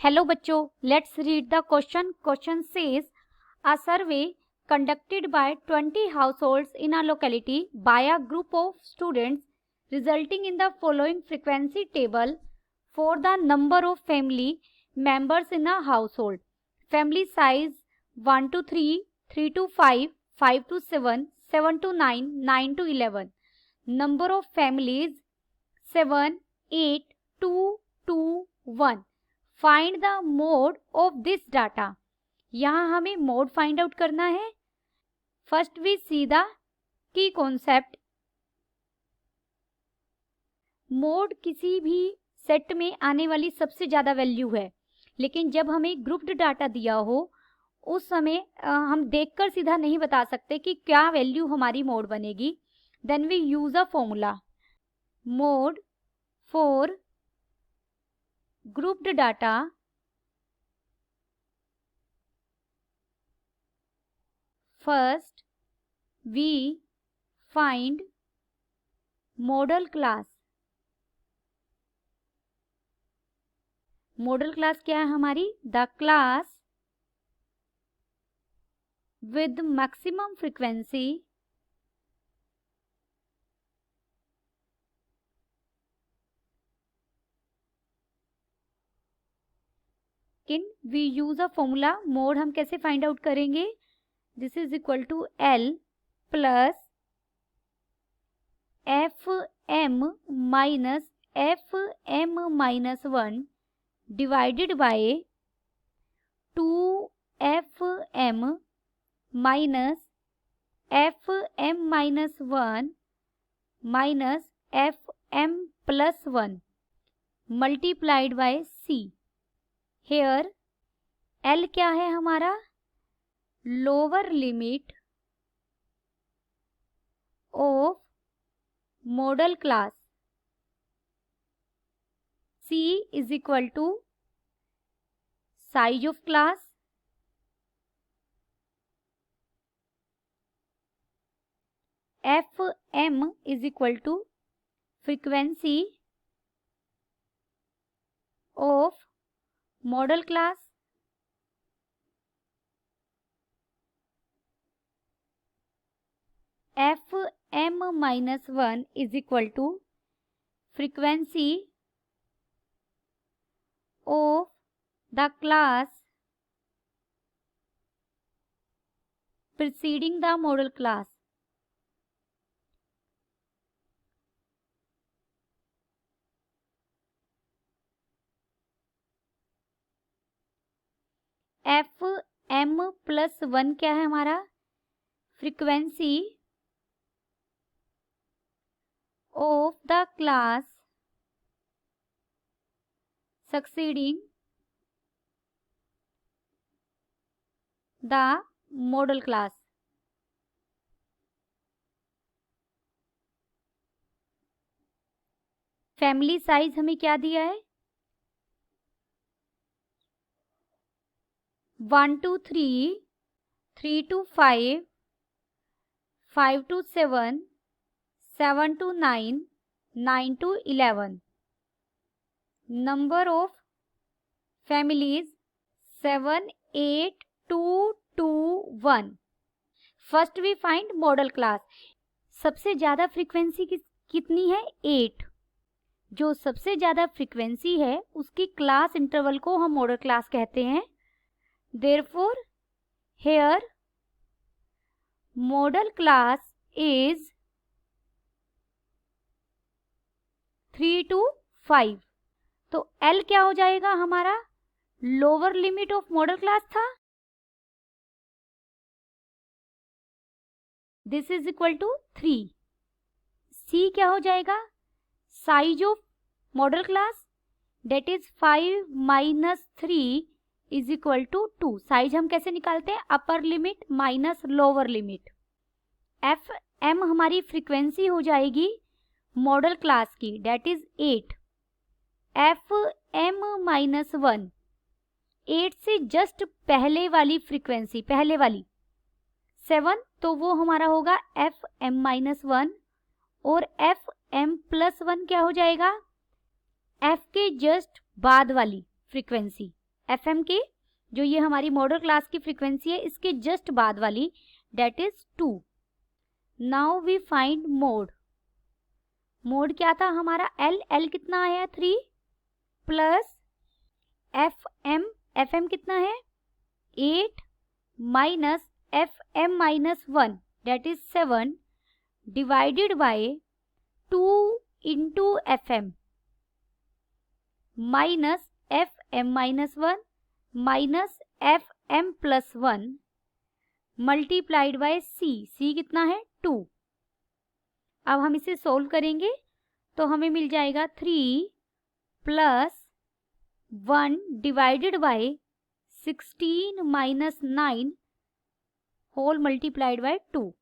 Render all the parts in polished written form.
Hello बच्चों, let's read the question. Question says a survey conducted by 20 households in a locality by a group of students resulting in the following frequency table for the number of family members in a household. Family size 1 to 3, 3 to 5, 5 to 7, 7 to 9, 9 to 11. Number of families 7, 8, 2, 2, 1. Find the mode of this data. यहाँ हमें mode find out करना है। First we see the key concept. Mode किसी भी set में आने वाली सबसे ज्यादा वैल्यू है, लेकिन जब हमें ग्रुप्ड डाटा दिया हो उस समय हम देखकर सीधा नहीं बता सकते कि क्या वैल्यू हमारी मोड बनेगी। Then we use a formula mode for grouped data first we find model class। Model class क्या है हमारी? The class with maximum frequency we use a formula. Mode हम कैसे फाइंड आउट करेंगे? This is equal to L plus F M minus 1 divided by 2 minus F M minus 1 minus F M plus 1 multiplied by C. Here L क्या है हमारा? Lower limit of model class. C is equal to size of class F M is equal to frequency of model class F M minus 1 is equal to frequency of the class preceding the model class. F M plus 1 क्या है हमारा? Frequency of the class succeeding the model class. Family size हमें क्या दिया है? 1 to 3, 3 to 5, 5 to 7, 7 to 9, 9 to 11. Number of families 7, 8, 2, 2, 1. First we find model class. सबसे ज्यादा frequency कितनी है? 8। जो सबसे ज्यादा फ्रीक्वेंसी है उसकी क्लास इंटरवल को हम मॉडल क्लास कहते हैं। Therefore, here model class is 3 to 5। तो L क्या हो जाएगा हमारा? Lower limit of model class था, this is equal to 3। C क्या हो जाएगा? Size of model class that is 5 minus 3 is equal to 2। Size हम कैसे निकालते हैं? Upper limit minus lower limit. F M हमारी फ्रीक्वेंसी हो जाएगी मॉडल क्लास की, that is 8। F M minus 1 8 से जस्ट पहले वाली फ्रीक्वेंसी, पहले वाली 7, तो वो हमारा होगा एफ एम माइनस 1। और एफ एम प्लस 1 क्या हो जाएगा? एफ के जस्ट बाद वाली फ्रीक्वेंसी, FM के, जो ये हमारी मॉडल क्लास की फ्रीक्वेंसी है, इसके जस्ट बाद वाली, that is 2। Now we find mode. Mode क्या था हमारा? L कितना आया? 3 प्लस FM कितना है? 8 minus FM minus 1 that is 7 divided by 2 into FM minus FM minus 1 minus FM plus 1 multiplied by C कितना है? 2। अब हम इसे सोल्व करेंगे तो हमें मिल जाएगा 3 plus 1 divided by 16 minus 9 whole multiplied by 2।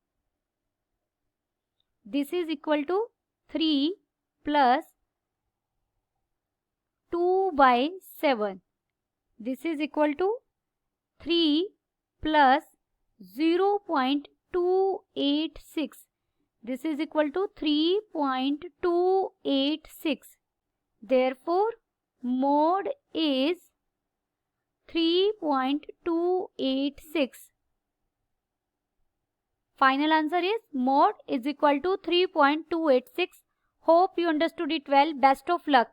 This is equal to 3 plus 2 by 7. This is equal to 3 plus 0.286. This is equal to 3.286. Therefore, mode is 3.286. Final answer is mode is equal to 3.286. Hope you understood it well. Best of luck.